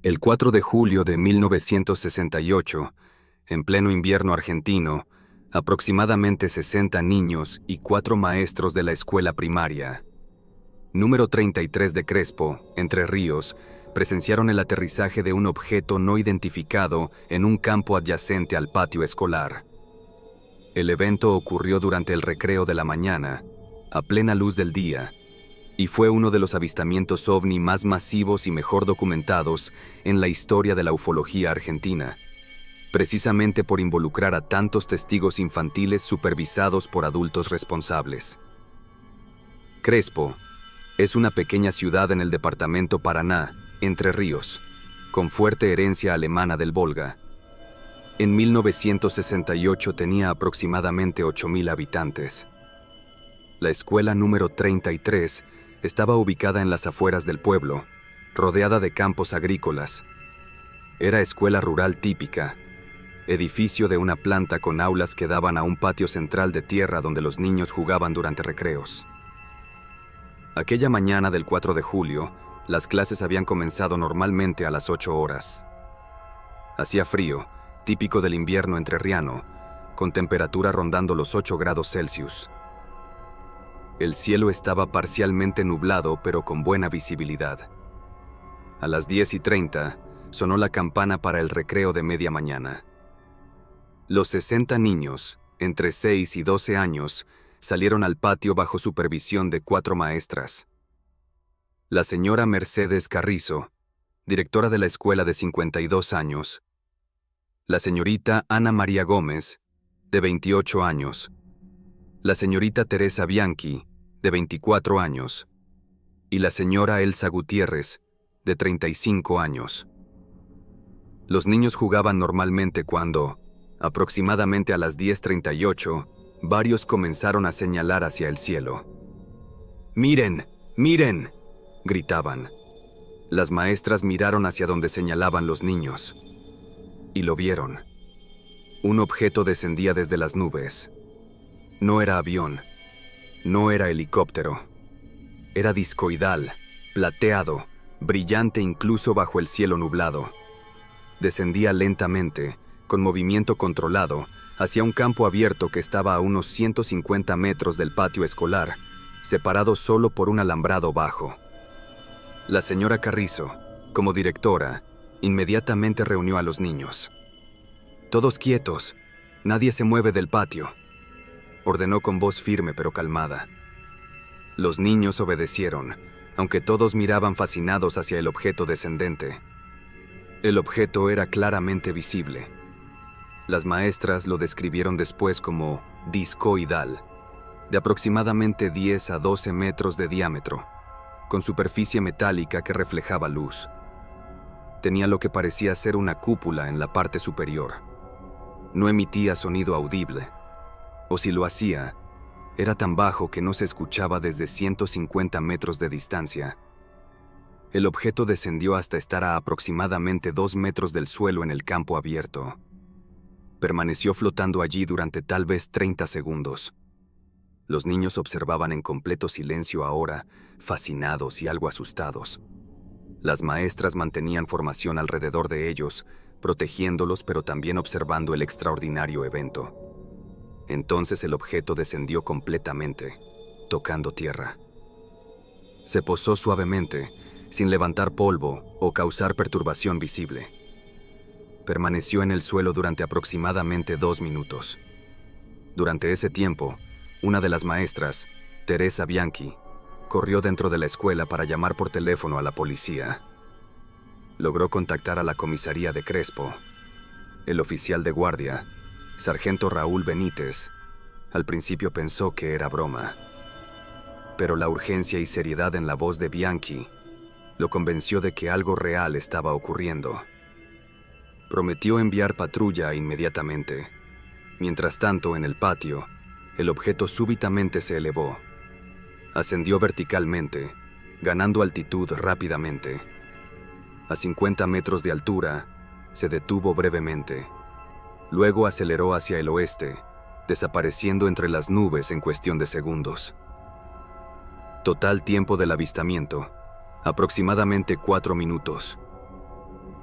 El 4 de julio de 1968, en pleno invierno argentino, aproximadamente 60 niños y 4 maestros de la escuela primaria, número 33 de Crespo, Entre Ríos, presenciaron el aterrizaje de un objeto no identificado en un campo adyacente al patio escolar. El evento ocurrió durante el recreo de la mañana, a plena luz del día, y fue uno de los avistamientos ovni más masivos y mejor documentados en la historia de la ufología argentina, precisamente por involucrar a tantos testigos infantiles supervisados por adultos responsables. Crespo es una pequeña ciudad en el departamento Paraná, Entre Ríos, con fuerte herencia alemana del Volga. En 1968 tenía aproximadamente 8,000 habitantes. La escuela número 33 estaba ubicada en las afueras del pueblo, rodeada de campos agrícolas. Era escuela rural típica, edificio de una planta con aulas que daban a un patio central de tierra donde los niños jugaban durante recreos. Aquella mañana del 4 de julio, las clases habían comenzado normalmente a las 8 horas. Hacía frío, típico del invierno entrerriano, con temperatura rondando los 8 grados Celsius. El cielo estaba parcialmente nublado, pero con buena visibilidad. A las 10:30 sonó la campana para el recreo de media mañana. Los 60 niños, entre 6 y 12 años, salieron al patio bajo supervisión de 4 maestras. La señora Mercedes Carrizo, directora de la escuela de 52 años. La señorita Ana María Gómez, de 28 años. La señorita Teresa Bianchi, de 24 años, y la señora Elsa Gutiérrez, de 35 años. Los niños jugaban normalmente cuando, aproximadamente a las 10:38, varios comenzaron a señalar hacia el cielo. ¡Miren! ¡Miren!, gritaban. Las maestras miraron hacia donde señalaban los niños, y lo vieron. Un objeto descendía desde las nubes. No era avión. No era helicóptero. Era discoidal, plateado, brillante incluso bajo el cielo nublado. Descendía lentamente, con movimiento controlado, hacia un campo abierto que estaba a unos 150 metros del patio escolar, separado solo por un alambrado bajo. La señora Carrizo, como directora, inmediatamente reunió a los niños. «Todos quietos, nadie se mueve del patio», ordenó con voz firme pero calmada. Los niños obedecieron, aunque todos miraban fascinados hacia el objeto descendente. El objeto era claramente visible. Las maestras lo describieron después como discoidal, de aproximadamente 10 a 12 metros de diámetro, con superficie metálica que reflejaba luz. Tenía lo que parecía ser una cúpula en la parte superior. No emitía sonido audible, o si lo hacía, era tan bajo que no se escuchaba desde 150 metros de distancia. El objeto descendió hasta estar a aproximadamente 2 metros del suelo en el campo abierto. Permaneció flotando allí durante tal vez 30 segundos. Los niños observaban en completo silencio ahora, fascinados y algo asustados. Las maestras mantenían formación alrededor de ellos, protegiéndolos pero también observando el extraordinario evento. Entonces el objeto descendió completamente, tocando tierra. Se posó suavemente, sin levantar polvo o causar perturbación visible. Permaneció en el suelo durante aproximadamente 2 minutos. Durante ese tiempo, una de las maestras, Teresa Bianchi, corrió dentro de la escuela para llamar por teléfono a la policía. Logró contactar a la comisaría de Crespo. El oficial de guardia, sargento Raúl Benítez, al principio pensó que era broma. Pero la urgencia y seriedad en la voz de Bianchi lo convenció de que algo real estaba ocurriendo. Prometió enviar patrulla inmediatamente. Mientras tanto, en el patio, el objeto súbitamente se elevó. Ascendió verticalmente, ganando altitud rápidamente. A 50 metros de altura, se detuvo brevemente. Luego aceleró hacia el oeste, desapareciendo entre las nubes en cuestión de segundos. Total tiempo del avistamiento, aproximadamente 4 minutos.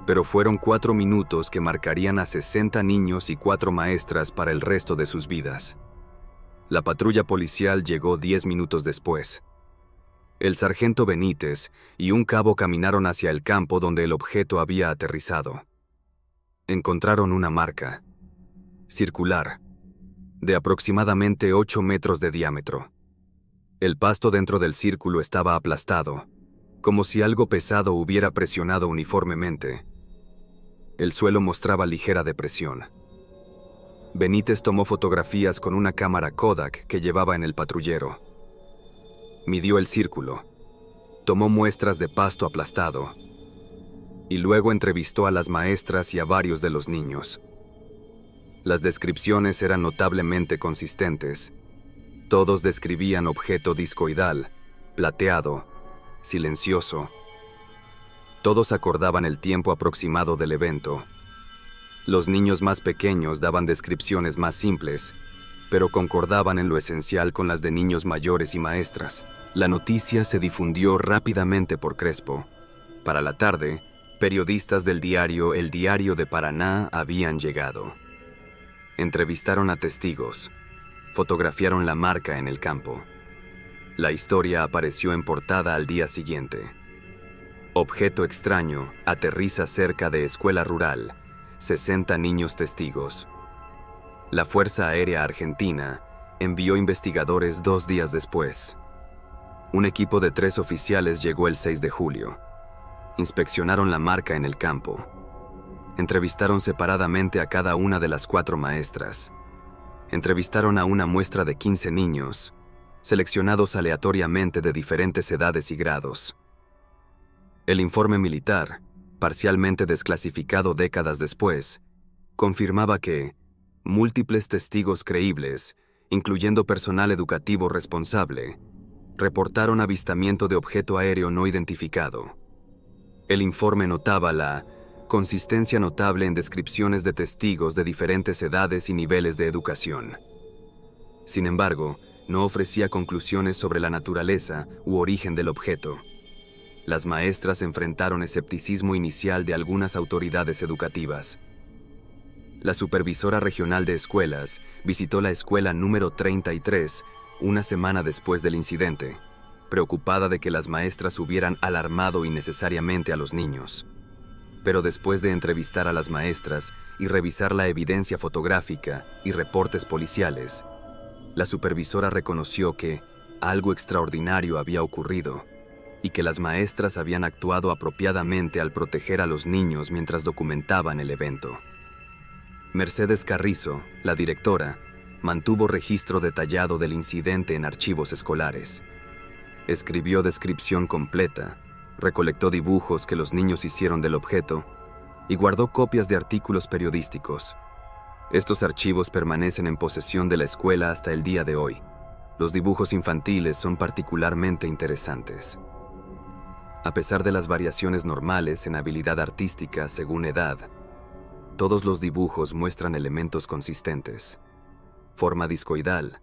Pero fueron 4 minutos que marcarían a 60 niños y 4 maestras para el resto de sus vidas. La patrulla policial llegó 10 minutos después. El sargento Benítez y un cabo caminaron hacia el campo donde el objeto había aterrizado. Encontraron una marca, circular, de aproximadamente 8 metros de diámetro. El pasto dentro del círculo estaba aplastado, como si algo pesado hubiera presionado uniformemente. El suelo mostraba ligera depresión. Benítez tomó fotografías con una cámara Kodak que llevaba en el patrullero. Midió el círculo, tomó muestras de pasto aplastado y luego entrevistó a las maestras y a varios de los niños. Las descripciones eran notablemente consistentes. Todos describían objeto discoidal, plateado, silencioso. Todos acordaban el tiempo aproximado del evento. Los niños más pequeños daban descripciones más simples, pero concordaban en lo esencial con las de niños mayores y maestras. La noticia se difundió rápidamente por Crespo. Para la tarde, periodistas del diario El Diario de Paraná habían llegado. Entrevistaron a testigos, fotografiaron la marca en el campo. La historia apareció en portada al día siguiente. Objeto extraño aterriza cerca de escuela rural, 60 niños testigos. La Fuerza Aérea Argentina envió investigadores 2 días después. Un equipo de 3 oficiales llegó el 6 de julio. Inspeccionaron la marca en el campo. Entrevistaron separadamente a cada una de las 4 maestras. Entrevistaron a una muestra de 15 niños, seleccionados aleatoriamente de diferentes edades y grados. El informe militar, parcialmente desclasificado décadas después, confirmaba que múltiples testigos creíbles, incluyendo personal educativo responsable, reportaron avistamiento de objeto aéreo no identificado. El informe notaba la consistencia notable en descripciones de testigos de diferentes edades y niveles de educación. Sin embargo, no ofrecía conclusiones sobre la naturaleza u origen del objeto. Las maestras enfrentaron escepticismo inicial de algunas autoridades educativas. La supervisora regional de escuelas visitó la escuela número 33 una semana después del incidente, preocupada de que las maestras hubieran alarmado innecesariamente a los niños. Pero después de entrevistar a las maestras y revisar la evidencia fotográfica y reportes policiales, la supervisora reconoció que algo extraordinario había ocurrido y que las maestras habían actuado apropiadamente al proteger a los niños mientras documentaban el evento. Mercedes Carrizo, la directora, mantuvo registro detallado del incidente en archivos escolares. Escribió descripción completa, recolectó dibujos que los niños hicieron del objeto y guardó copias de artículos periodísticos. Estos archivos permanecen en posesión de la escuela hasta el día de hoy. Los dibujos infantiles son particularmente interesantes. A pesar de las variaciones normales en habilidad artística según edad, todos los dibujos muestran elementos consistentes. Forma discoidal,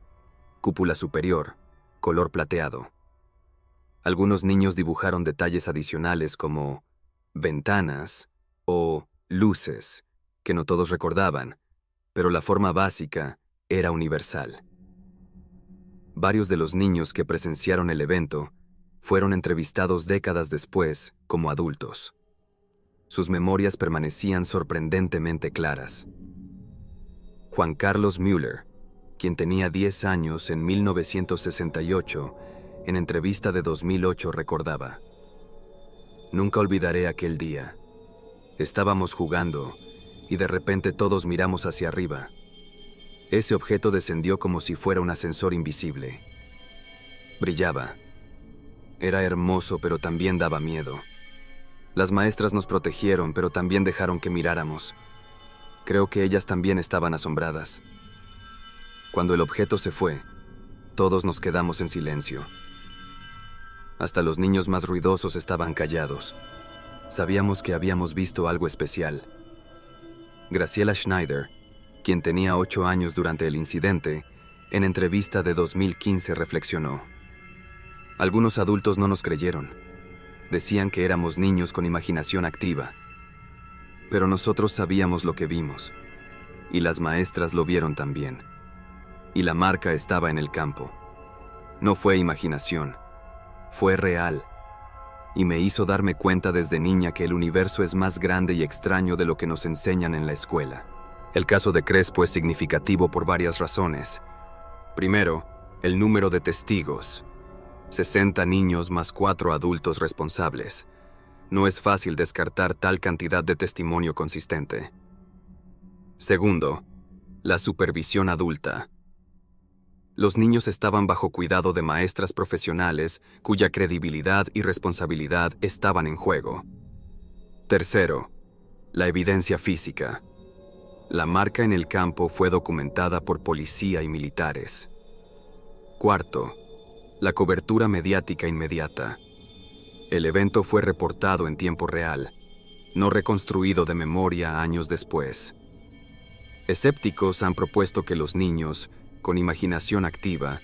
cúpula superior, color plateado. Algunos niños dibujaron detalles adicionales como ventanas o luces, que no todos recordaban, pero la forma básica era universal. Varios de los niños que presenciaron el evento fueron entrevistados décadas después como adultos. Sus memorias permanecían sorprendentemente claras. Juan Carlos Müller, quien tenía 10 años en 1968, en entrevista de 2008 recordaba: "Nunca olvidaré aquel día. Estábamos jugando y de repente todos miramos hacia arriba. Ese objeto descendió como si fuera un ascensor invisible. Brillaba. Era hermoso, pero también daba miedo. Las maestras nos protegieron, pero también dejaron que miráramos. Creo que ellas también estaban asombradas. Cuando el objeto se fue, todos nos quedamos en silencio. Hasta los niños más ruidosos estaban callados. Sabíamos que habíamos visto algo especial". Graciela Schneider, quien tenía 8 años durante el incidente, en entrevista de 2015 reflexionó: "Algunos adultos no nos creyeron. Decían que éramos niños con imaginación activa. Pero nosotros sabíamos lo que vimos, y las maestras lo vieron también. Y la marca estaba en el campo. No fue imaginación, fue real. Y me hizo darme cuenta desde niña que el universo es más grande y extraño de lo que nos enseñan en la escuela. El caso de Crespo es significativo por varias razones. Primero, el número de testigos. 60 niños más 4 adultos responsables. No es fácil descartar tal cantidad de testimonio consistente. Segundo, la supervisión adulta. Los niños estaban bajo cuidado de maestras profesionales cuya credibilidad y responsabilidad estaban en juego. Tercero, la evidencia física. La marca en el campo fue documentada por policía y militares. Cuarto, la cobertura mediática inmediata. El evento fue reportado en tiempo real, no reconstruido de memoria años después. Escépticos han propuesto que los niños, con imaginación activa,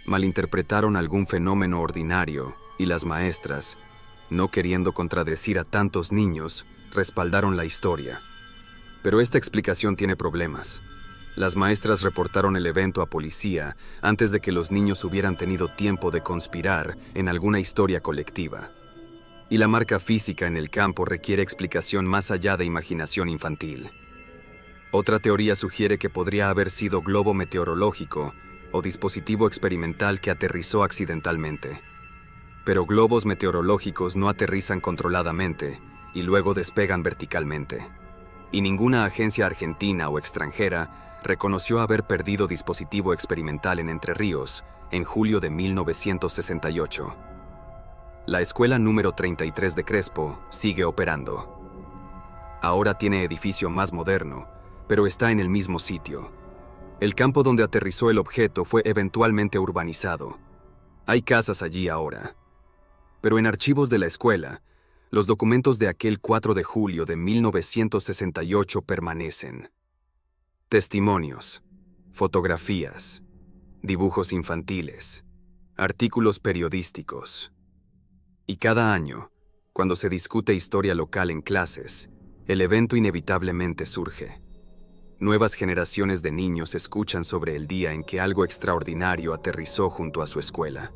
malinterpretaron algún fenómeno ordinario y las maestras, no queriendo contradecir a tantos niños, respaldaron la historia. Pero esta explicación tiene problemas. Las maestras reportaron el evento a policía antes de que los niños hubieran tenido tiempo de conspirar en alguna historia colectiva. Y la marca física en el campo requiere explicación más allá de imaginación infantil. Otra teoría sugiere que podría haber sido globo meteorológico o dispositivo experimental que aterrizó accidentalmente. Pero globos meteorológicos no aterrizan controladamente y luego despegan verticalmente. Y ninguna agencia argentina o extranjera reconoció haber perdido dispositivo experimental en Entre Ríos en julio de 1968. La escuela número 33 de Crespo sigue operando. Ahora tiene edificio más moderno, pero está en el mismo sitio. El campo donde aterrizó el objeto fue eventualmente urbanizado. Hay casas allí ahora. Pero en archivos de la escuela, los documentos de aquel 4 de julio de 1968 permanecen. Testimonios, fotografías, dibujos infantiles, artículos periodísticos. Y cada año, cuando se discute historia local en clases, el evento inevitablemente surge. Nuevas generaciones de niños escuchan sobre el día en que algo extraordinario aterrizó junto a su escuela.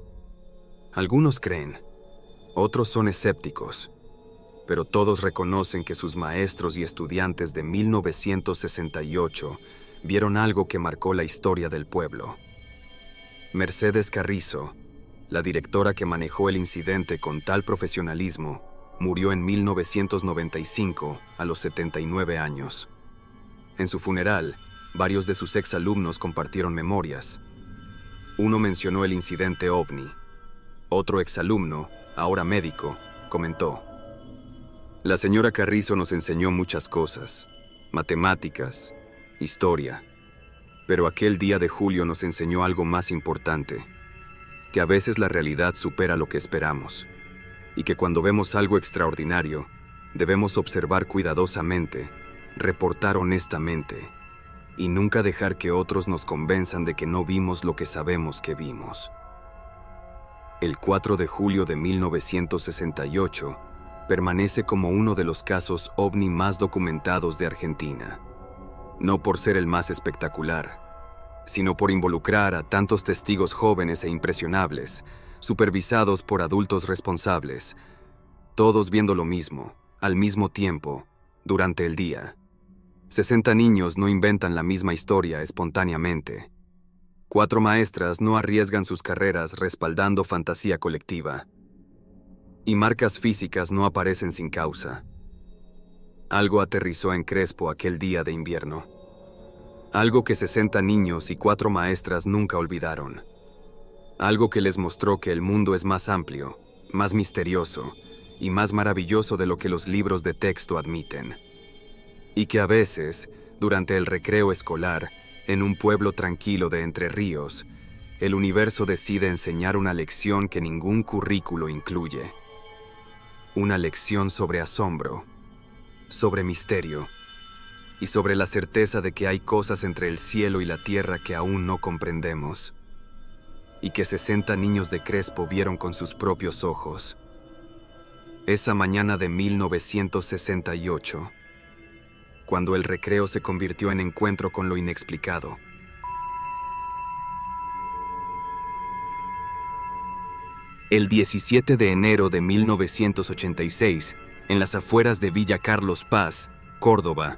Algunos creen, otros son escépticos, pero todos reconocen que sus maestros y estudiantes de 1968 vieron algo que marcó la historia del pueblo. Mercedes Carrizo, la directora que manejó el incidente con tal profesionalismo, murió en 1995 a los 79 años. En su funeral, varios de sus exalumnos compartieron memorias. Uno mencionó el incidente OVNI. Otro exalumno, ahora médico, comentó: "La señora Carrizo nos enseñó muchas cosas, matemáticas, historia, pero aquel día de julio nos enseñó algo más importante, que a veces la realidad supera lo que esperamos, y que cuando vemos algo extraordinario, debemos observar cuidadosamente, reportar honestamente, y nunca dejar que otros nos convenzan de que no vimos lo que sabemos que vimos". El 4 de julio de 1968 permanece como uno de los casos OVNI más documentados de Argentina. No por ser el más espectacular, sino por involucrar a tantos testigos jóvenes e impresionables, supervisados por adultos responsables, todos viendo lo mismo, al mismo tiempo, durante el día. 60 niños no inventan la misma historia espontáneamente. 4 maestras no arriesgan sus carreras respaldando fantasía colectiva. Y marcas físicas no aparecen sin causa. Algo aterrizó en Crespo aquel día de invierno. Algo que 60 niños y 4 maestras nunca olvidaron. Algo que les mostró que el mundo es más amplio, más misterioso y más maravilloso de lo que los libros de texto admiten. Y que a veces, durante el recreo escolar, en un pueblo tranquilo de Entre Ríos, el universo decide enseñar una lección que ningún currículo incluye. Una lección sobre asombro, sobre misterio y sobre la certeza de que hay cosas entre el cielo y la tierra que aún no comprendemos, y que 60 niños de Crespo vieron con sus propios ojos. Esa mañana de 1968, cuando el recreo se convirtió en encuentro con lo inexplicado. El 17 de enero de 1986, en las afueras de Villa Carlos Paz, Córdoba,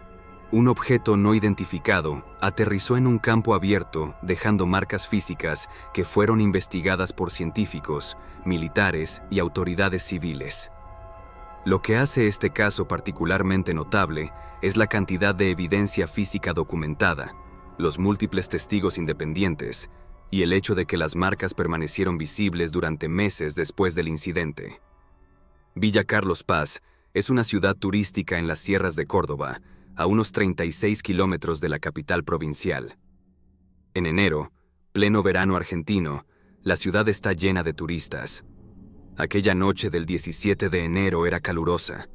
un objeto no identificado aterrizó en un campo abierto, dejando marcas físicas que fueron investigadas por científicos, militares y autoridades civiles. Lo que hace este caso particularmente notable es la cantidad de evidencia física documentada, los múltiples testigos independientes y el hecho de que las marcas permanecieron visibles durante meses después del incidente. Villa Carlos Paz es una ciudad turística en las sierras de Córdoba, a unos 36 kilómetros de la capital provincial. En enero, pleno verano argentino, la ciudad está llena de turistas. Aquella noche del 17 de enero era calurosa,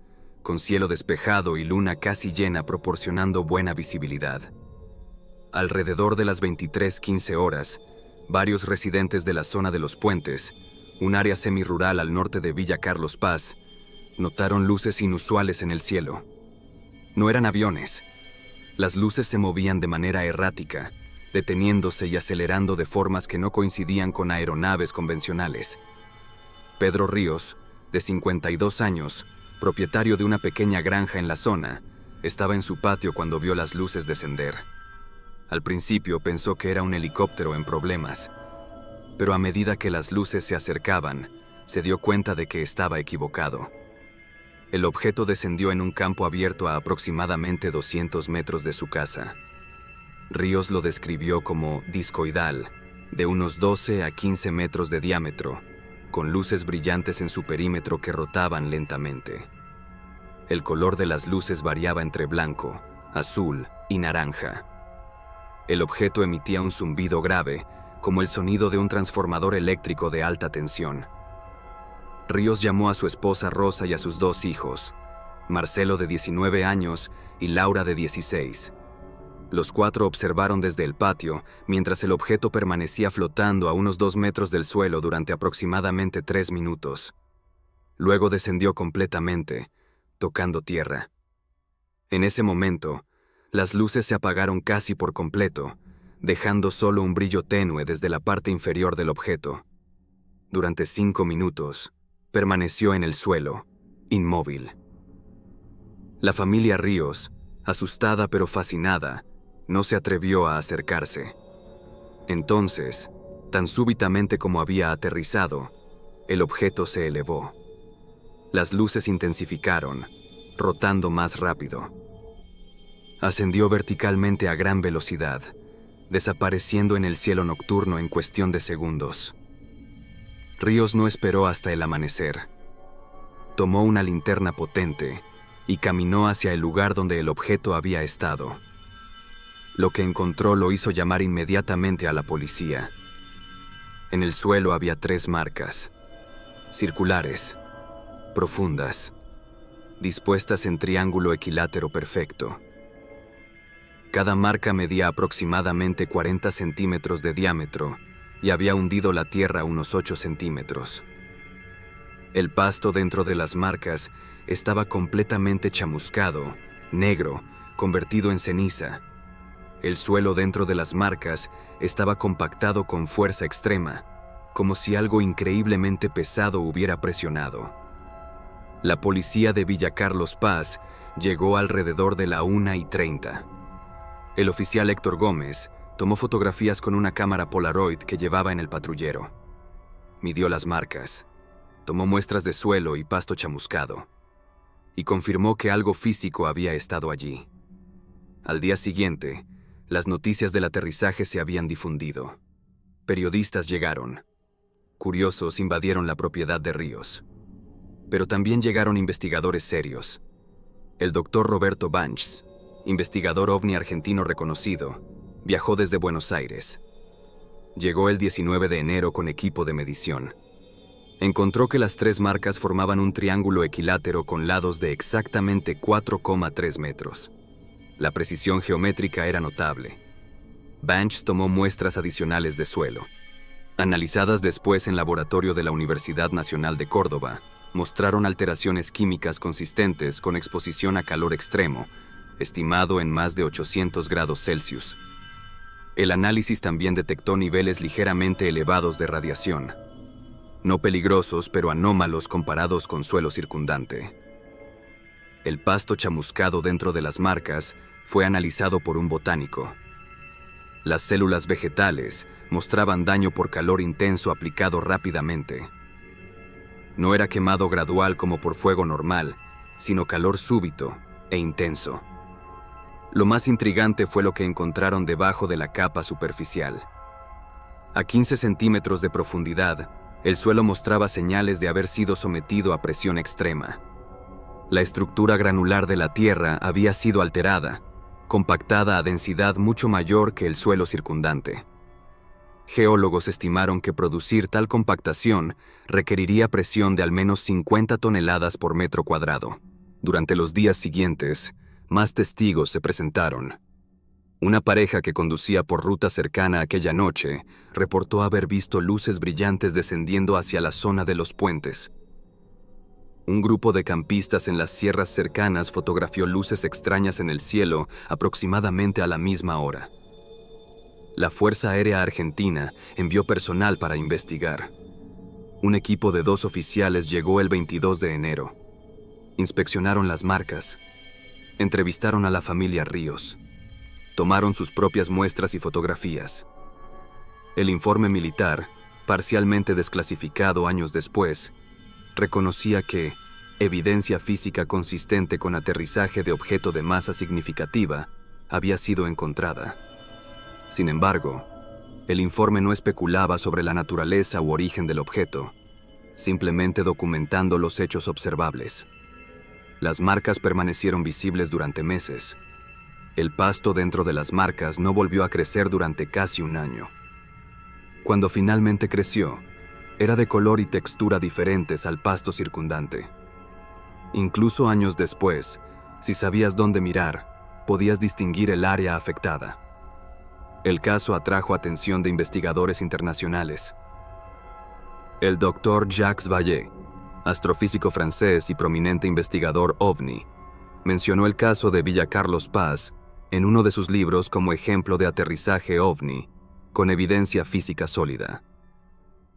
con cielo despejado y luna casi llena proporcionando buena visibilidad. Alrededor de las 23:15 horas, varios residentes de la zona de los Puentes, un área semirural al norte de Villa Carlos Paz, notaron luces inusuales en el cielo. No eran aviones. Las luces se movían de manera errática, deteniéndose y acelerando de formas que no coincidían con aeronaves convencionales. Pedro Ríos, de 52 años, propietario de una pequeña granja en la zona, estaba en su patio cuando vio las luces descender. Al principio pensó que era un helicóptero en problemas, pero a medida que las luces se acercaban, se dio cuenta de que estaba equivocado. El objeto descendió en un campo abierto a aproximadamente 200 metros de su casa. Ríos lo describió como discoidal, de unos 12 a 15 metros de diámetro, con luces brillantes en su perímetro que rotaban lentamente. El color de las luces variaba entre blanco, azul y naranja. El objeto emitía un zumbido grave, como el sonido de un transformador eléctrico de alta tensión. Ríos llamó a su esposa Rosa y a sus 2 hijos, Marcelo de 19 años y Laura de 16. Los 4 observaron desde el patio mientras el objeto permanecía flotando a unos 2 metros del suelo durante aproximadamente 3 minutos. Luego descendió completamente, tocando tierra. En ese momento, las luces se apagaron casi por completo, dejando solo un brillo tenue desde la parte inferior del objeto. Durante 5 minutos, permaneció en el suelo, inmóvil. La familia Ríos, asustada pero fascinada, no se atrevió a acercarse. Entonces, tan súbitamente como había aterrizado, el objeto se elevó. Las luces intensificaron, rotando más rápido. Ascendió verticalmente a gran velocidad, desapareciendo en el cielo nocturno en cuestión de segundos. Ríos no esperó hasta el amanecer. Tomó una linterna potente y caminó hacia el lugar donde el objeto había estado. Lo que encontró lo hizo llamar inmediatamente a la policía. En el suelo había 3 marcas, circulares, profundas, dispuestas en triángulo equilátero perfecto. Cada marca medía aproximadamente 40 centímetros de diámetro y había hundido la tierra unos 8 centímetros. El pasto dentro de las marcas estaba completamente chamuscado, negro, convertido en ceniza. El suelo dentro de las marcas estaba compactado con fuerza extrema, como si algo increíblemente pesado hubiera presionado. La policía de Villa Carlos Paz llegó alrededor de la 1:30. El oficial Héctor Gómez tomó fotografías con una cámara Polaroid que llevaba en el patrullero. Midió las marcas, tomó muestras de suelo y pasto chamuscado, y confirmó que algo físico había estado allí. Al día siguiente, las noticias del aterrizaje se habían difundido. Periodistas llegaron. Curiosos invadieron la propiedad de Ríos. Pero también llegaron investigadores serios. El doctor Roberto Banchs, investigador ovni argentino reconocido, viajó desde Buenos Aires. Llegó el 19 de enero con equipo de medición. Encontró que las 3 marcas formaban un triángulo equilátero con lados de exactamente 4,3 metros. La precisión geométrica era notable. Banchs tomó muestras adicionales de suelo. Analizadas después en laboratorio de la Universidad Nacional de Córdoba, mostraron alteraciones químicas consistentes con exposición a calor extremo, estimado en más de 800 grados Celsius. El análisis también detectó niveles ligeramente elevados de radiación, no peligrosos pero anómalos comparados con suelo circundante. El pasto chamuscado dentro de las marcas fue analizado por un botánico. Las células vegetales mostraban daño por calor intenso aplicado rápidamente. No era quemado gradual como por fuego normal, sino calor súbito e intenso. Lo más intrigante fue lo que encontraron debajo de la capa superficial. A 15 centímetros de profundidad, el suelo mostraba señales de haber sido sometido a presión extrema. La estructura granular de la Tierra había sido alterada, compactada a densidad mucho mayor que el suelo circundante. Geólogos estimaron que producir tal compactación requeriría presión de al menos 50 toneladas por metro cuadrado. Durante los días siguientes, más testigos se presentaron. Una pareja que conducía por ruta cercana aquella noche reportó haber visto luces brillantes descendiendo hacia la zona de los puentes. Un grupo de campistas en las sierras cercanas fotografió luces extrañas en el cielo aproximadamente a la misma hora. La Fuerza Aérea Argentina envió personal para investigar. Un equipo de 2 oficiales llegó el 22 de enero. Inspeccionaron las marcas. Entrevistaron a la familia Ríos. Tomaron sus propias muestras y fotografías. El informe militar, parcialmente desclasificado años después, reconocía que evidencia física consistente con aterrizaje de objeto de masa significativa había sido encontrada. Sin embargo, el informe no especulaba sobre la naturaleza u origen del objeto, simplemente documentando los hechos observables. Las marcas permanecieron visibles durante meses. El pasto dentro de las marcas no volvió a crecer durante casi un año. Cuando finalmente creció, era de color y textura diferentes al pasto circundante. Incluso años después, si sabías dónde mirar, podías distinguir el área afectada. El caso atrajo atención de investigadores internacionales. El Dr. Jacques Vallée, astrofísico francés y prominente investigador OVNI, mencionó el caso de Villa Carlos Paz en uno de sus libros como ejemplo de aterrizaje OVNI, con evidencia física sólida.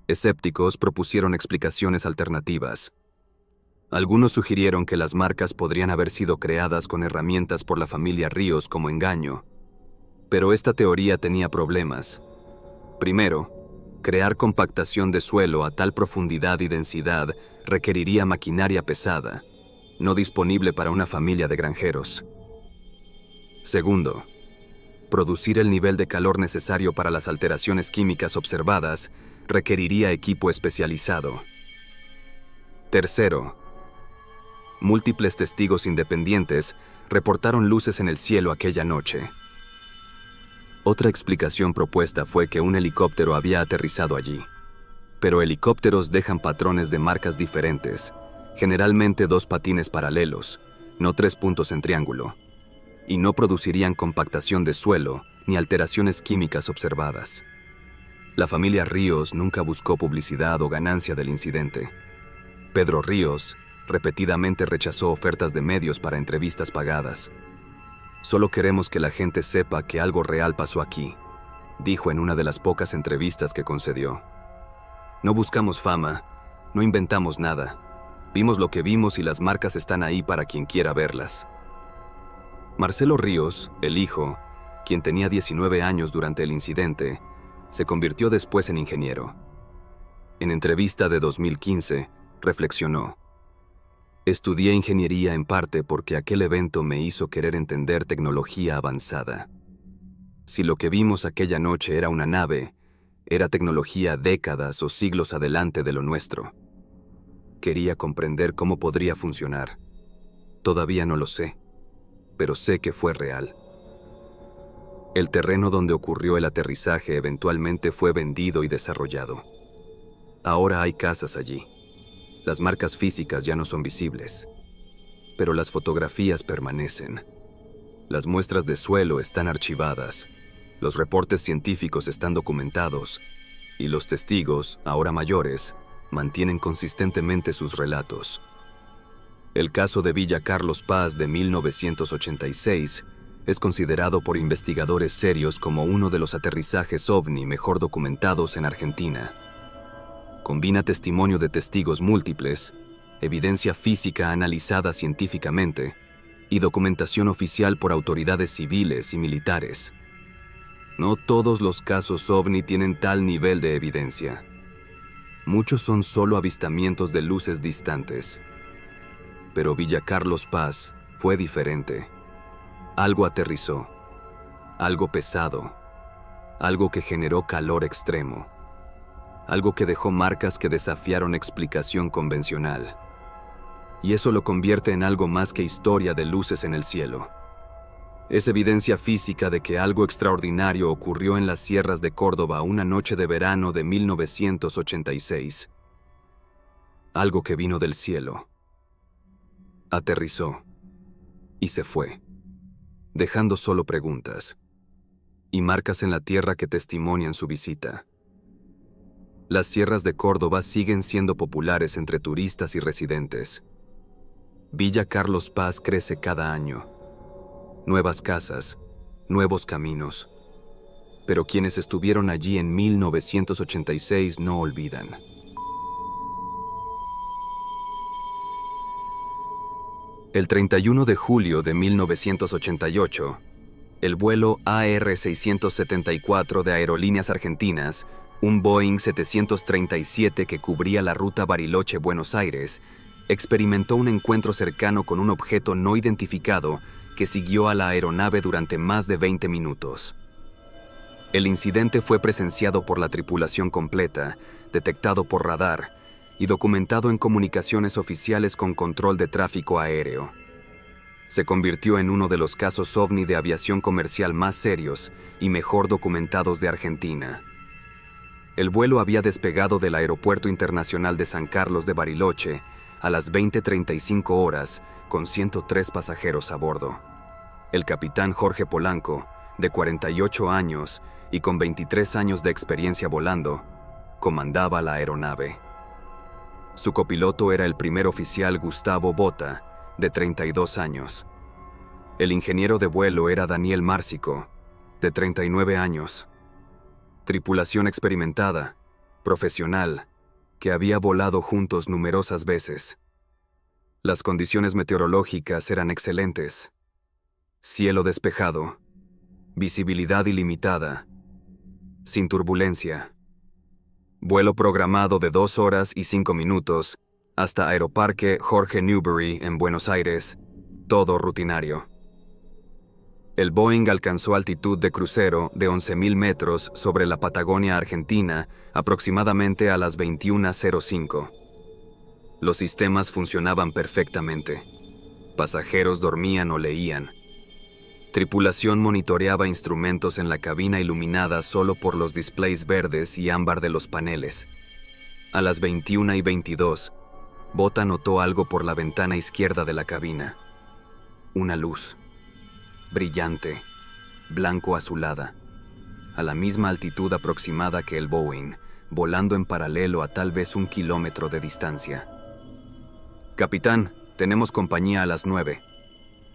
Escépticos propusieron explicaciones alternativas. Algunos sugirieron que las marcas podrían haber sido creadas con herramientas por la familia Ríos como engaño, pero esta teoría tenía problemas. Primero, crear compactación de suelo a tal profundidad y densidad requeriría maquinaria pesada, no disponible para una familia de granjeros. Segundo, producir el nivel de calor necesario para las alteraciones químicas observadas requeriría equipo especializado. Tercero, múltiples testigos independientes reportaron luces en el cielo aquella noche. Otra explicación propuesta fue que un helicóptero había aterrizado allí. Pero helicópteros dejan patrones de marcas diferentes, generalmente 2 patines paralelos, no 3 puntos en triángulo, y no producirían compactación de suelo ni alteraciones químicas observadas. La familia Ríos nunca buscó publicidad o ganancia del incidente. Pedro Ríos repetidamente rechazó ofertas de medios para entrevistas pagadas. «Solo queremos que la gente sepa que algo real pasó aquí», dijo en una de las pocas entrevistas que concedió. «No buscamos fama, no inventamos nada. Vimos lo que vimos y las marcas están ahí para quien quiera verlas». Marcelo Ríos, el hijo, quien tenía 19 años durante el incidente, se convirtió después en ingeniero. En entrevista de 2015, reflexionó: «Estudié ingeniería en parte porque aquel evento me hizo querer entender tecnología avanzada. Si lo que vimos aquella noche era una nave, era tecnología décadas o siglos adelante de lo nuestro. Quería comprender cómo podría funcionar. Todavía no lo sé, pero sé que fue real». El terreno donde ocurrió el aterrizaje eventualmente fue vendido y desarrollado. Ahora hay casas allí. Las marcas físicas ya no son visibles, pero las fotografías permanecen. Las muestras de suelo están archivadas, los reportes científicos están documentados, y los testigos, ahora mayores, mantienen consistentemente sus relatos. El caso de Villa Carlos Paz de 1986 es considerado por investigadores serios como uno de los aterrizajes ovni mejor documentados en Argentina. Combina testimonio de testigos múltiples, evidencia física analizada científicamente y documentación oficial por autoridades civiles y militares. No todos los casos ovni tienen tal nivel de evidencia. Muchos son solo avistamientos de luces distantes. Pero Villa Carlos Paz fue diferente. Algo aterrizó, algo pesado, algo que generó calor extremo, algo que dejó marcas que desafiaron explicación convencional. Y eso lo convierte en algo más que historia de luces en el cielo. Es evidencia física de que algo extraordinario ocurrió en las sierras de Córdoba una noche de verano de 1986. Algo que vino del cielo. Aterrizó y se fue, dejando solo preguntas y marcas en la tierra que testimonian su visita. Las sierras de Córdoba siguen siendo populares entre turistas y residentes. Villa Carlos Paz crece cada año. Nuevas casas, nuevos caminos. Pero quienes estuvieron allí en 1986 no olvidan. El 31 de julio de 1988, el vuelo AR-674 de Aerolíneas Argentinas, un Boeing 737 que cubría la ruta Bariloche-Buenos Aires, experimentó un encuentro cercano con un objeto no identificado que siguió a la aeronave durante más de 20 minutos. El incidente fue presenciado por la tripulación completa, detectado por radar y documentado en comunicaciones oficiales con control de tráfico aéreo. Se convirtió en uno de los casos ovni de aviación comercial más serios y mejor documentados de Argentina. El vuelo había despegado del Aeropuerto Internacional de San Carlos de Bariloche a las 20:35 horas con 103 pasajeros a bordo. El capitán Jorge Polanco, de 48 años y con 23 años de experiencia volando, comandaba la aeronave. Su copiloto era el primer oficial Gustavo Bota, de 32 años. El ingeniero de vuelo era Daniel Márcico, de 39 años. Tripulación experimentada, profesional, que había volado juntos numerosas veces. Las condiciones meteorológicas eran excelentes. Cielo despejado, visibilidad ilimitada, sin turbulencia. Vuelo programado de 2 horas y 5 minutos hasta Aeroparque Jorge Newbery en Buenos Aires, todo rutinario. El Boeing alcanzó altitud de crucero de 11.000 metros sobre la Patagonia Argentina aproximadamente a las 21:05. Los sistemas funcionaban perfectamente. Pasajeros dormían o leían. Tripulación monitoreaba instrumentos en la cabina iluminada solo por los displays verdes y ámbar de los paneles. A las 21:22, Bota notó algo por la ventana izquierda de la cabina. Una luz, brillante, blanco-azulada, a la misma altitud aproximada que el Boeing, volando en paralelo a tal vez 1 kilómetro de distancia. «Capitán, tenemos compañía a las 9»,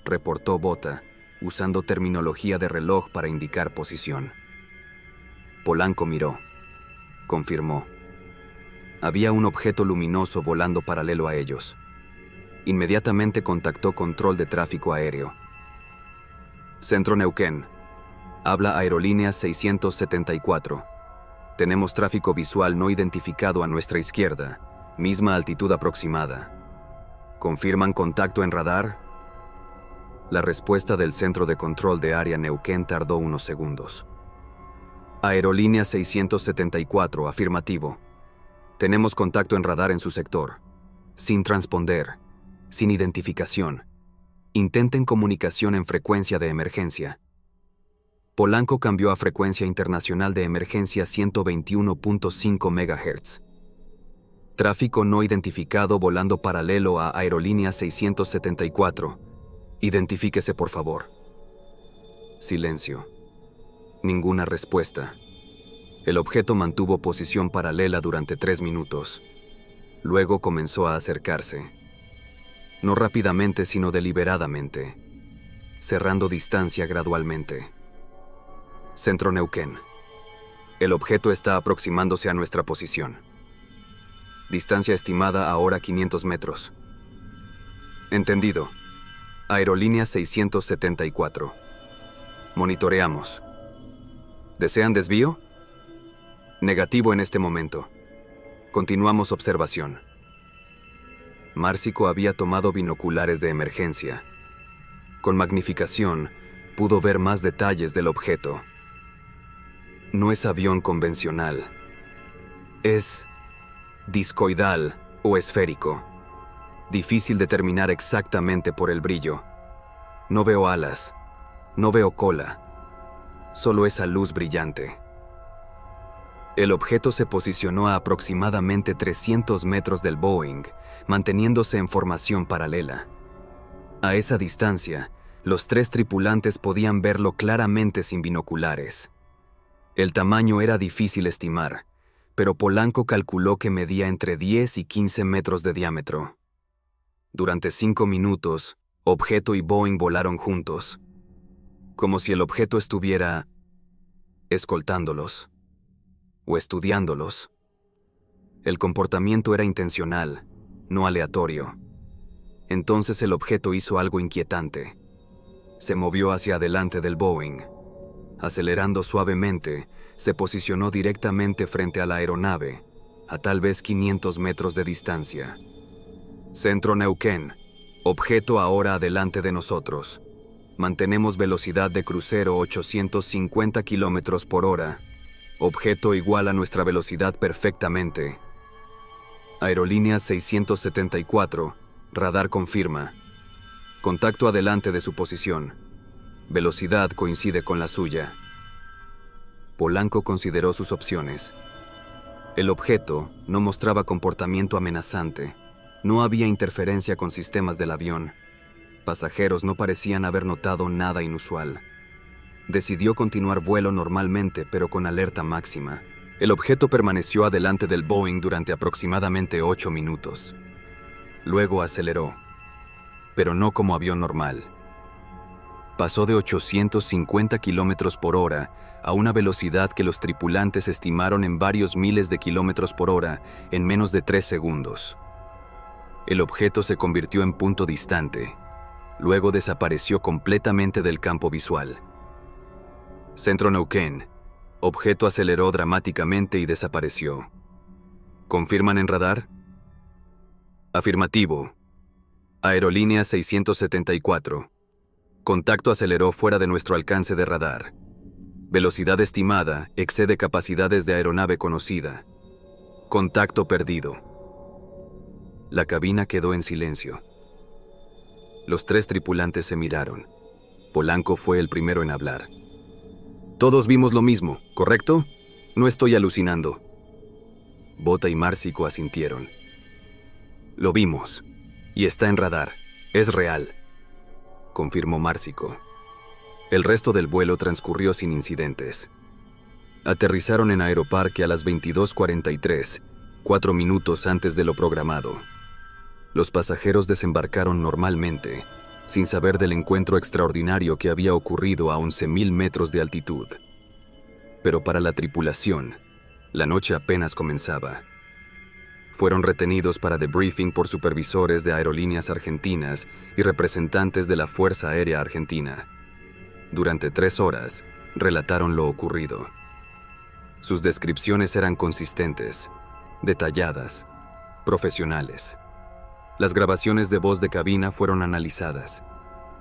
reportó Bota, usando terminología de reloj para indicar posición. Polanco miró. Confirmó. Había un objeto luminoso volando paralelo a ellos. Inmediatamente contactó control de tráfico aéreo. Centro Neuquén. Habla Aerolíneas 674. Tenemos tráfico visual no identificado a nuestra izquierda, misma altitud aproximada. ¿Confirman contacto en radar? La respuesta del Centro de Control de Área Neuquén tardó unos segundos. Aerolíneas 674, afirmativo. Tenemos contacto en radar en su sector. Sin transponder, sin identificación. Intenten comunicación en frecuencia de emergencia. Polanco cambió a frecuencia internacional de emergencia 121.5 MHz. Tráfico no identificado volando paralelo a Aerolíneas 674. Identifíquese, por favor. Silencio. Ninguna respuesta. El objeto mantuvo posición paralela durante 3 minutos. Luego comenzó a acercarse. no rápidamente sino deliberadamente, cerrando distancia gradualmente. Centro Neuquén. El objeto está aproximándose a nuestra posición. Distancia estimada ahora 500 metros. Entendido. Aerolínea 674. Monitoreamos. ¿Desean desvío? Negativo en este momento. Continuamos observación. Márcico había tomado binoculares de emergencia. Con magnificación, pudo ver más detalles del objeto. No es avión convencional. Es discoidal o esférico. Difícil determinar exactamente por el brillo. No veo alas, no veo cola, solo esa luz brillante. El objeto se posicionó a aproximadamente 300 metros del Boeing, manteniéndose en formación paralela. A esa distancia, los 3 tripulantes podían verlo claramente sin binoculares. El tamaño era difícil estimar, pero Polanco calculó que medía entre 10 y 15 metros de diámetro. Durante 5 minutos, objeto y Boeing volaron juntos, como si el objeto estuviera escoltándolos o estudiándolos. El comportamiento era intencional, no aleatorio. Entonces el objeto hizo algo inquietante. Se movió hacia adelante del Boeing. Acelerando suavemente, se posicionó directamente frente a la aeronave, a tal vez 500 metros de distancia. Centro Neuquén. Objeto ahora adelante de nosotros. Mantenemos velocidad de crucero 850 km por hora. Objeto igual a nuestra velocidad perfectamente. Aerolínea 674. Radar confirma. Contacto adelante de su posición. Velocidad coincide con la suya. Polanco consideró sus opciones. El objeto no mostraba comportamiento amenazante. No había interferencia con sistemas del avión. Pasajeros no parecían haber notado nada inusual. Decidió continuar vuelo normalmente, pero con alerta máxima. El objeto permaneció adelante del Boeing durante aproximadamente 8 minutos. Luego aceleró, pero no como avión normal. Pasó de 850 km por hora a una velocidad que los tripulantes estimaron en varios miles de kilómetros por hora en menos de 3 segundos. El objeto se convirtió en punto distante. Luego desapareció completamente del campo visual. Centro Neuquén. Objeto aceleró dramáticamente y desapareció. ¿Confirman en radar? Afirmativo. Aerolínea 674. Contacto aceleró fuera de nuestro alcance de radar. Velocidad estimada excede capacidades de aeronave conocida. Contacto perdido. La cabina quedó en silencio. Los 3 tripulantes se miraron. Polanco fue el primero en hablar. Todos vimos lo mismo, ¿correcto? No estoy alucinando. Bota y Márcico asintieron. Lo vimos. Y está en radar. Es real, confirmó Márcico. El resto del vuelo transcurrió sin incidentes. Aterrizaron en Aeroparque a las 22:43, 4 minutos antes de lo programado. Los pasajeros desembarcaron normalmente, sin saber del encuentro extraordinario que había ocurrido a 11.000 metros de altitud. Pero para la tripulación, la noche apenas comenzaba. Fueron retenidos para debriefing por supervisores de aerolíneas argentinas y representantes de la Fuerza Aérea Argentina. Durante 3 horas, relataron lo ocurrido. Sus descripciones eran consistentes, detalladas, profesionales. Las grabaciones de voz de cabina fueron analizadas.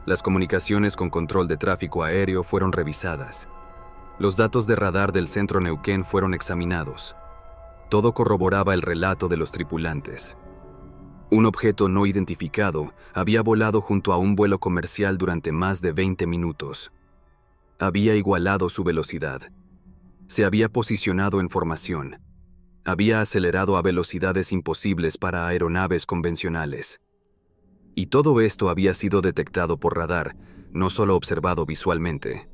Las comunicaciones con control de tráfico aéreo fueron revisadas. Los datos de radar del Centro Neuquén fueron examinados. Todo corroboraba el relato de los tripulantes. Un objeto no identificado había volado junto a un vuelo comercial durante más de 20 minutos. Había igualado su velocidad. Se había posicionado en formación. Había acelerado a velocidades imposibles para aeronaves convencionales. Y todo esto había sido detectado por radar, no solo observado visualmente.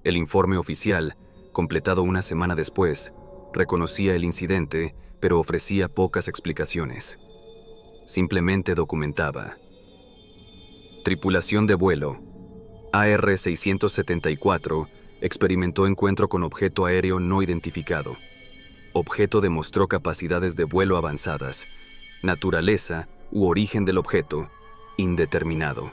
El informe oficial, completado una semana después, reconocía el incidente, pero ofrecía pocas explicaciones. Simplemente documentaba. Tripulación de vuelo. AR-674 experimentó encuentro con objeto aéreo no identificado. Objeto demostró capacidades de vuelo avanzadas. Naturaleza u origen del objeto, indeterminado.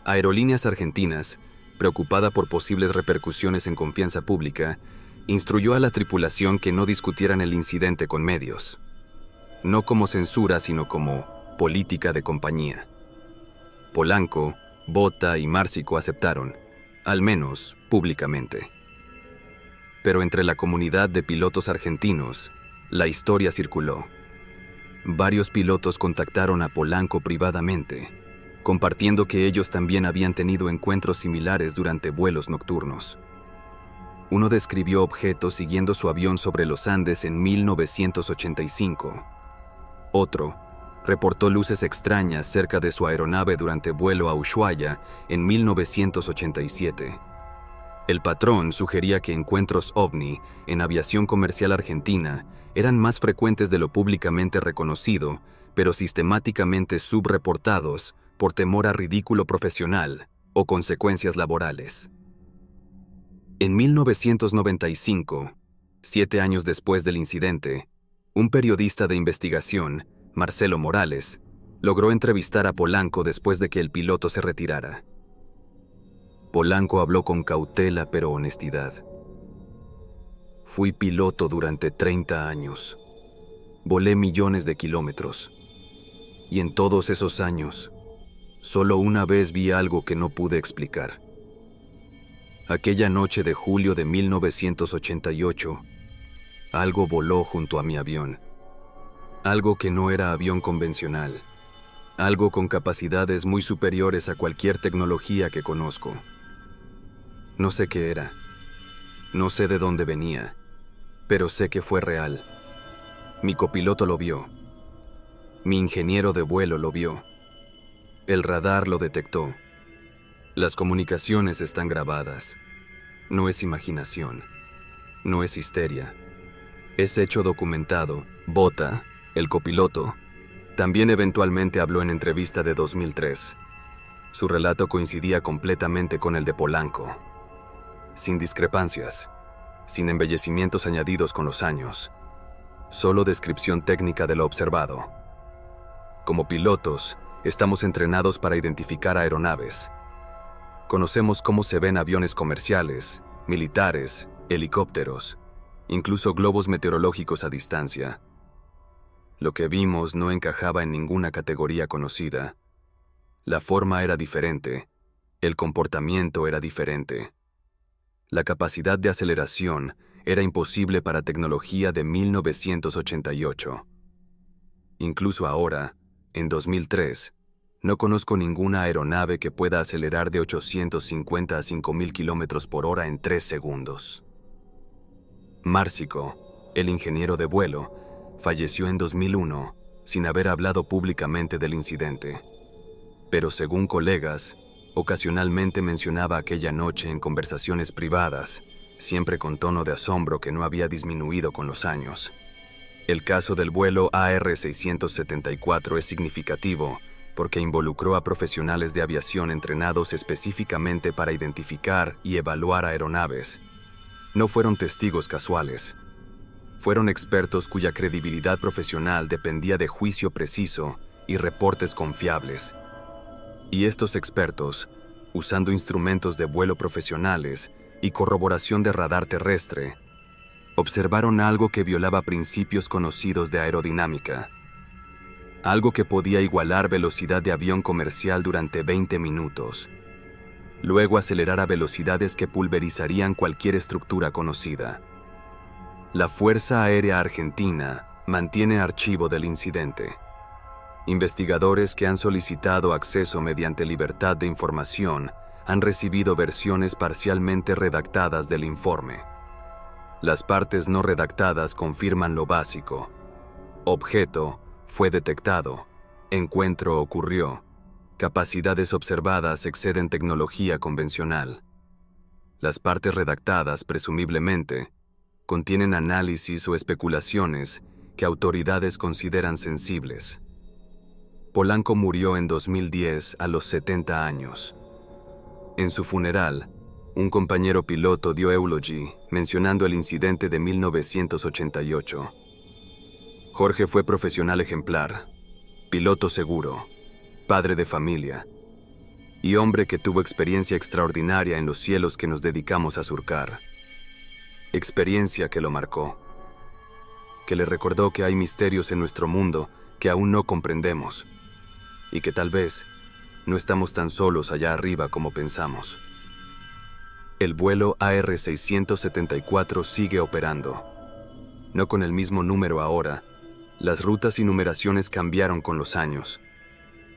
Aerolíneas Argentinas, preocupada por posibles repercusiones en confianza pública, instruyó a la tripulación que no discutieran el incidente con medios. No como censura, sino como política de compañía. Polanco, Bota y Márcico aceptaron, al menos públicamente. Pero entre la comunidad de pilotos argentinos, la historia circuló. Varios pilotos contactaron a Polanco privadamente, compartiendo que ellos también habían tenido encuentros similares durante vuelos nocturnos. Uno describió objetos siguiendo su avión sobre los Andes en 1985. Otro reportó luces extrañas cerca de su aeronave durante vuelo a Ushuaia en 1987. El patrón sugería que encuentros ovni en aviación comercial argentina eran más frecuentes de lo públicamente reconocido, pero sistemáticamente subreportados por temor a ridículo profesional o consecuencias laborales. En 1995, 7 años después del incidente, un periodista de investigación, Marcelo Morales, logró entrevistar a Polanco después de que el piloto se retirara. Polanco habló con cautela pero honestidad. Fui piloto durante 30 años. Volé millones de kilómetros. Y en todos esos años, solo una vez vi algo que no pude explicar. Aquella noche de julio de 1988, algo voló junto a mi avión. Algo que no era avión convencional. Algo con capacidades muy superiores a cualquier tecnología que conozco. No sé qué era. No sé de dónde venía, pero sé que fue real. Mi copiloto lo vio. Mi ingeniero de vuelo lo vio. El radar lo detectó. Las comunicaciones están grabadas. No es imaginación. No es histeria. Es hecho documentado. Bota, el copiloto, también eventualmente habló en entrevista de 2003. Su relato coincidía completamente con el de Polanco. Sin discrepancias, sin embellecimientos añadidos con los años, solo descripción técnica de lo observado. Como pilotos, estamos entrenados para identificar aeronaves. Conocemos cómo se ven aviones comerciales, militares, helicópteros, incluso globos meteorológicos a distancia. Lo que vimos no encajaba en ninguna categoría conocida. La forma era diferente, el comportamiento era diferente. La capacidad de aceleración era imposible para tecnología de 1988. Incluso ahora, en 2003, no conozco ninguna aeronave que pueda acelerar de 850 a 5.000 kilómetros por hora en 3 segundos. Márcico, el ingeniero de vuelo, falleció en 2001 sin haber hablado públicamente del incidente. Pero según colegas, ocasionalmente mencionaba aquella noche en conversaciones privadas, siempre con tono de asombro que no había disminuido con los años. El caso del vuelo AR-674 es significativo porque involucró a profesionales de aviación entrenados específicamente para identificar y evaluar aeronaves. No fueron testigos casuales. Fueron expertos cuya credibilidad profesional dependía de juicio preciso y reportes confiables. Y estos expertos, usando instrumentos de vuelo profesionales y corroboración de radar terrestre, observaron algo que violaba principios conocidos de aerodinámica. Algo que podía igualar velocidad de avión comercial durante 20 minutos. Luego acelerar a velocidades que pulverizarían cualquier estructura conocida. La Fuerza Aérea Argentina mantiene archivo del incidente. Investigadores que han solicitado acceso mediante libertad de información han recibido versiones parcialmente redactadas del informe. Las partes no redactadas confirman lo básico. Objeto fue detectado. Encuentro ocurrió. Capacidades observadas exceden tecnología convencional. Las partes redactadas, presumiblemente, contienen análisis o especulaciones que autoridades consideran sensibles. Polanco murió en 2010 a los 70 años. En su funeral, un compañero piloto dio eulogy mencionando el incidente de 1988. Jorge fue profesional ejemplar, piloto seguro, padre de familia y hombre que tuvo experiencia extraordinaria en los cielos que nos dedicamos a surcar. Experiencia que lo marcó, que le recordó que hay misterios en nuestro mundo que aún no comprendemos y que tal vez no estamos tan solos allá arriba como pensamos. El vuelo AR-674 sigue operando. No con el mismo número ahora, las rutas y numeraciones cambiaron con los años.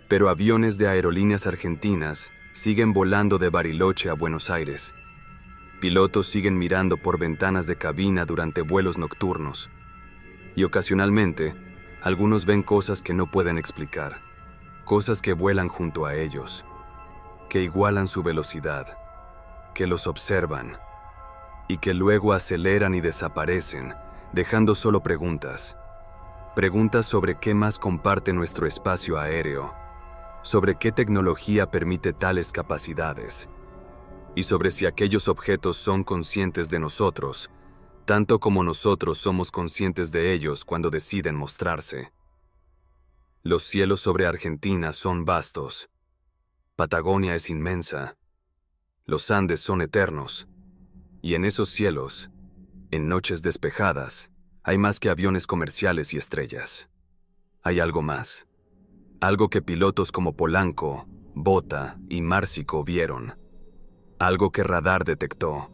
Pero aviones de aerolíneas argentinas siguen volando de Bariloche a Buenos Aires. Pilotos siguen mirando por ventanas de cabina durante vuelos nocturnos. Y ocasionalmente, algunos ven cosas que no pueden explicar. Cosas que vuelan junto a ellos, que igualan su velocidad, que los observan y que luego aceleran y desaparecen, dejando solo preguntas. Preguntas sobre qué más comparte nuestro espacio aéreo, sobre qué tecnología permite tales capacidades y sobre si aquellos objetos son conscientes de nosotros, tanto como nosotros somos conscientes de ellos cuando deciden mostrarse. Los cielos sobre Argentina son vastos. Patagonia es inmensa. Los Andes son eternos. Y en esos cielos, en noches despejadas, hay más que aviones comerciales y estrellas. Hay algo más. Algo que pilotos como Polanco, Bota y Márcico vieron. Algo que radar detectó.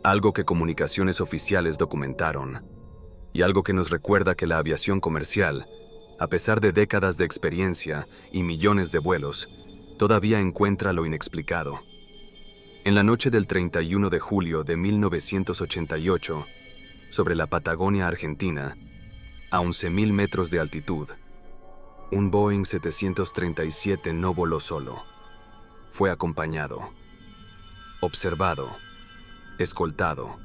Algo que comunicaciones oficiales documentaron. Y algo que nos recuerda que la aviación comercial, a pesar de décadas de experiencia y millones de vuelos, todavía encuentra lo inexplicado. En la noche del 31 de julio de 1988, sobre la Patagonia Argentina, a 11.000 metros de altitud, un Boeing 737 no voló solo. Fue acompañado, observado, escoltado,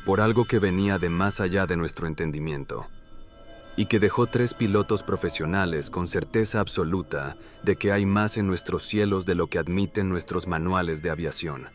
por algo que venía de más allá de nuestro entendimiento, y que dejó 3 pilotos profesionales con certeza absoluta de que hay más en nuestros cielos de lo que admiten nuestros manuales de aviación.